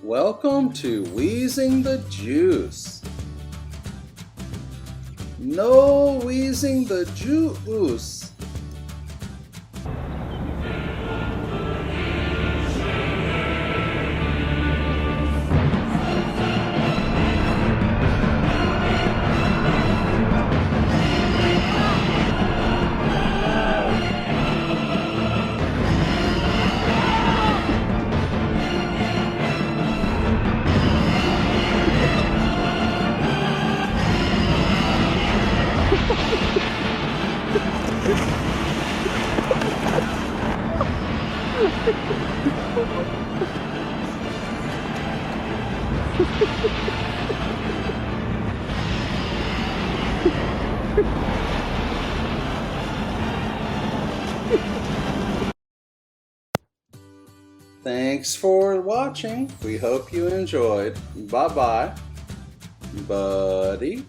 Welcome to Wheezing the Juice. No wheezing the juice. Thanks for watching. We hope you enjoyed. Bye bye, buddy.